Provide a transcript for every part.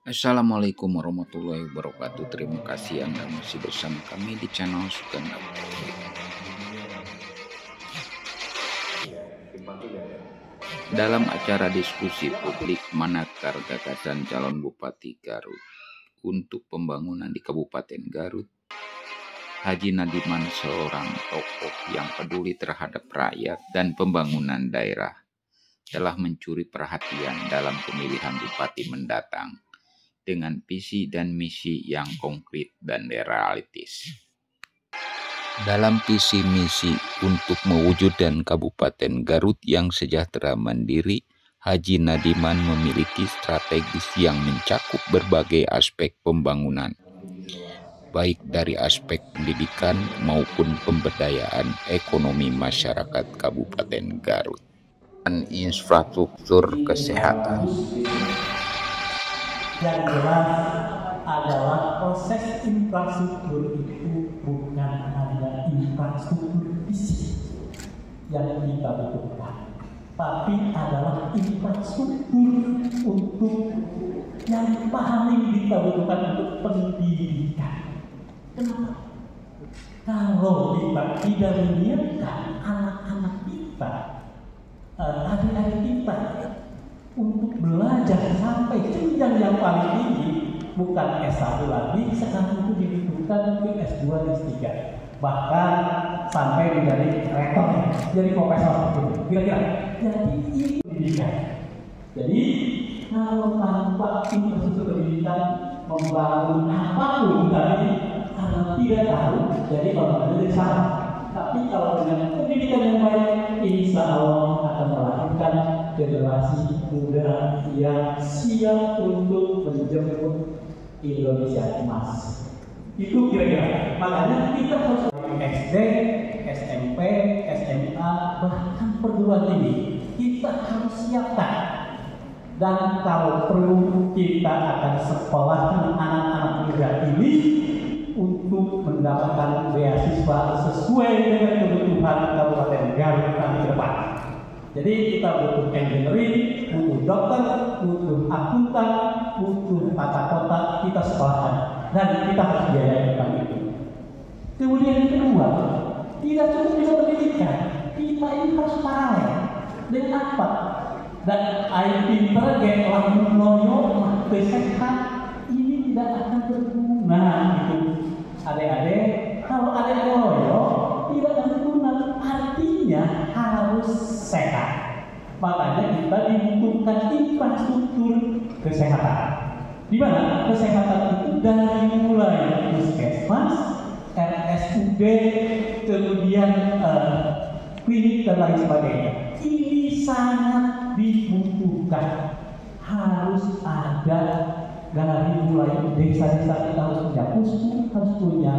Assalamualaikum warahmatullahi wabarakatuh. Terima kasih Anda masih bersama kami di channel Sugeng Update. Dalam acara diskusi publik Menakar Gagasan Calon Bupati Garut untuk pembangunan di Kabupaten Garut, Haji Nadiman, seorang tokoh yang peduli terhadap rakyat dan pembangunan daerah, telah mencuri perhatian dalam pemilihan bupati mendatang dengan visi dan misi yang konkret dan realistis. Dalam visi misi untuk mewujudkan Kabupaten Garut yang sejahtera mandiri, Haji Nadiman memiliki strategis yang mencakup berbagai aspek pembangunan, baik dari aspek pendidikan maupun pemberdayaan ekonomi masyarakat Kabupaten Garut dan infrastruktur kesehatan. Yang jelas adalah proses infrastruktur itu bukan hanya infrastruktur fisik yang kita butuhkan, tapi adalah infrastruktur untuk yang paling kita butuhkan untuk pendidikan. Kenapa? Kalau kita tidak menyiapkan anak-anak kita, adik-adik kita untuk belajar sampai jenjang yang paling tinggi, bukan S1 lagi, sekarang itu dibutuhkan mungkin S2, S3, bahkan sampai menjadi rektor, jadi profesor, kira-kira. Jadi ini pendidikan. Jadi kalau tanpa infrastruktur pendidikan membangun apapun tadi, karena tidak tahu, jadi kalau ada salah. Tapi kalau dengan pendidikan yang baik, insya Allah akan melahirkan generasi muda yang siap untuk menjemput Indonesia emas. Itu kira-kira. Makanya kita harus SD, SMP, SMA, bahkan perguruan tinggi kita harus siapkan. Dan kalau perlu kita akan sekolahkan anak-anak muda ini untuk mendapatkan beasiswa sesuai dengan kebutuhan Kabupaten Garut nanti ke depan. Jadi kita butuh engineering, butuh dokter, butuh akuntan, butuh tata kota, kita sekolahkan dan kita harus biayai tentang itu. Kemudian yang kedua, tidak cukup bisa pendidikan, kita ini harus paralel dengan apa? Dan air pinter kayak lagu loyo, sehat ini tidak akan berguna gitu. Adik-adik, kalau adik loyo tidak akan berguna, artinya harus sehat. Makanya kita dibutuhkan infrastruktur kesehatan. Di mana kesehatan itu dari mulai puskesmas, RSUD, kemudian klinik dan lain sebagainya. Ini sangat dibutuhkan. Harus ada dari mulai desa-desa kita harus punya puskesmas, harus punya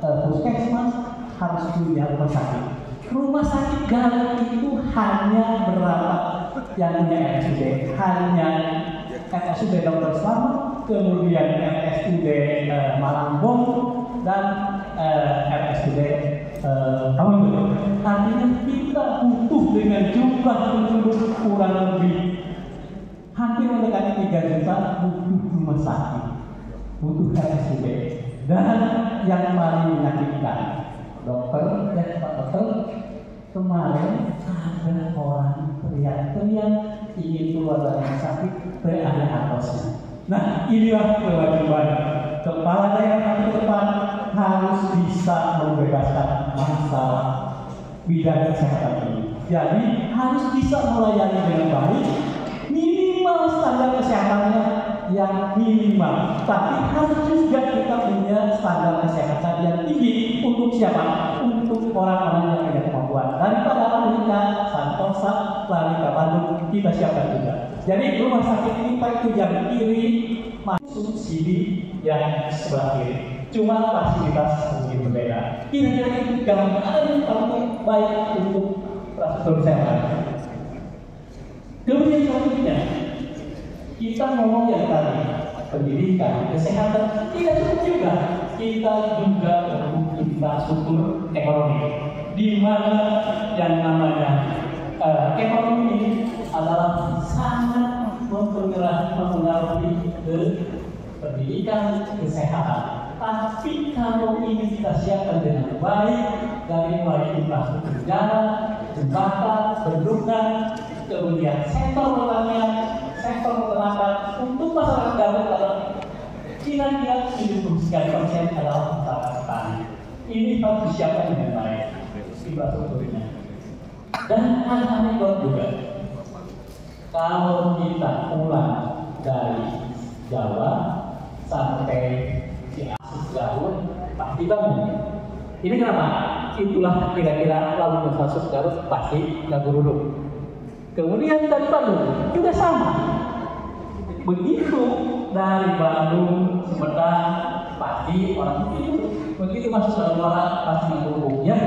puskesmas, harus punya rumah sakit. Rumah sakit Garut itu hanya berapa yang punya RSUD? Hanya RSUD Dr. Slamet, kemudian RSUD Malangbong, dan RSUD Kampung. Artinya kita butuh dengan jumlah penduduk kurang lebih hampir mendekati 3 juta, butuh rumah sakit, butuh RSUD. Dan yang paling menyakitkan, dokter dan Pak Dokter, kemarin ada orang teriak-teriak ingin keluar dari rumah sakit, ada atasnya. Nah, inilah kewajiban kepala daerah ke depan, harus bisa membebaskan masalah bidang kesehatan ini. Jadi harus bisa melayani dengan baik, minimal standar kesehatannya yang minimal, tapi harus juga kita punya standar kesehatan yang tinggi. Untuk siapa? Untuk orang-orang yang punya kemampuan. Daripada Amerika, Santosa, lari ke Bandung, kita siapkan juga. Jadi rumah sakit ini baik itu yang kiri, masuk sini yang sebelah kiri. Cuma fasilitas mungkin berbeda. Kira-kira itu gambaran yang paling baik untuk infrastruktur kesehatan. Kemudian selanjutnya, kita ngomong yang tadi, pendidikan, kesehatan, tidak cukup juga. Kita juga perlu infrastruktur ekonomi, di mana yang namanya ekonomi adalah sangat mempengaruhi ke pendidikan, kesehatan. Tapi kalau ini kita siapkan dengan baik, dari mulai infrastruktur jalan, jembatan, bendungan, kemudian sektor pertanian, sektor peternakan, untuk masyarakat Garut adalah kira-kira 79% adalah masyarakat petani. Ini harus disiapkan dengan baik infrastrukturnya. Dan anekdot juga, kalau kita pulang dari Jawa sampai Ciamis Garut pasti bangun. Ini kenapa? Itulah kira-kira lalu lintas Garut pasti nggak guruduk. Kemudian dari Bandung juga sama. Begitu dari Bandung, Sumedang pasti orang itu. Begitu masuk ke luar pasti nggak guruduk. Ya,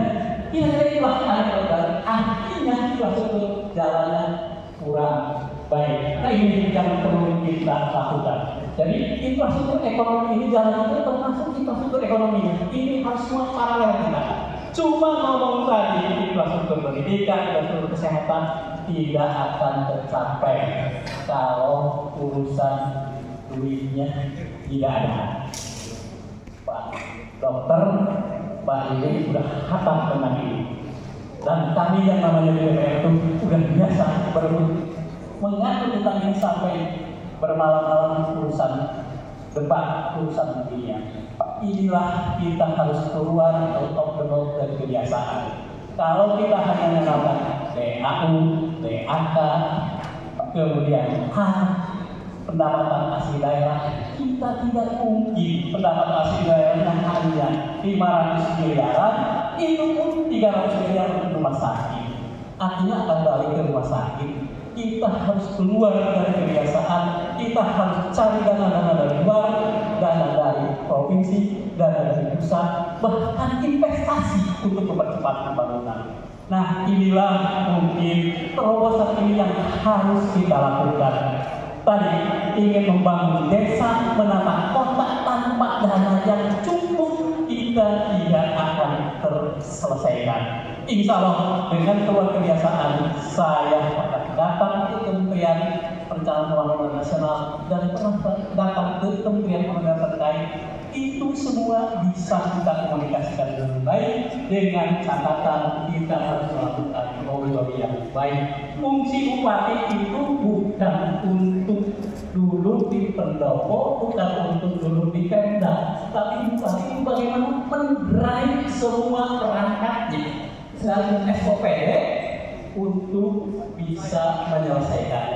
kira-kira itulah anekdot. Artinya infrastruktur jalannya kurang baik. Nah, ini yang perlu kita lakukan. Jadi infrastruktur ekonomi ini jalan itu termasuk infrastruktur ekonomi. Ini harus semua paralel kita. Cuma ngomong tadi infrastruktur pendidikan, infrastruktur kesehatan tidak akan tercapai kalau urusan duitnya tidak ada. Pak Dokter, Pak ini sudah hatam tentang ini. Dan kami yang namanya DPR itu sudah biasa mengatur tentang ini sampai bermalam-malam urusan debat, urusan dunia. Inilah kita harus keluar out of the box dari kebiasaan. Kalau kita hanya menggunakan DAU, DAK, kemudian pendapatan asli daerah, kita tidak mungkin pendapatan asli daerah yang hanya 500 miliaran, itu pun 300 miliar untuk rumah sakit. Artinya akan balik ke rumah sakit. Kita harus keluar dari kebiasaan, kita harus cari dana-dana dari luar, dana dari provinsi, dana dari pusat, bahkan investasi untuk mempercepat pembangunan. Nah, inilah mungkin terobosan ini yang harus kita lakukan. Tadi ingin membangun desa, menata kota tanpa dana yang cukup, kita tidak akan terselesaikan. Insya Allah dengan keluar kebiasaan, saya akan datang ke Kementerian Perencanaan Pembangunan Nasional dan datang ke Kementerian Pembangunan terkait. Itu semua bisa kita komunikasikan dengan baik, dengan catatan kita harus melakukan lobby yang baik. Fungsi bupati itu bukan untuk dulu di pendopo, bukan untuk dulu di Pemda, tapi bupati itu bagaimana mendrive semua perangkatnya selain SOPD untuk bisa menyelesaikan.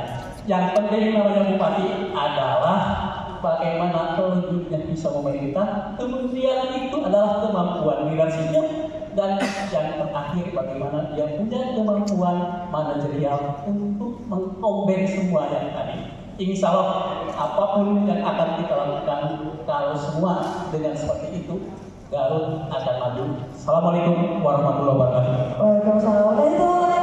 Yang penting namanya bupati adalah bagaimana telunjuknya bisa memerintah, kemudian itu adalah kemampuan leadershipnya, dan yang terakhir bagaimana dia punya kemampuan manajerial untuk mengkombin semua yang tadi. Insya Allah apapun yang akan kita lakukan, kalau semua dengan seperti itu, Garut akan maju. Assalamualaikum warahmatullahi wabarakatuh. Waalaikumsalam.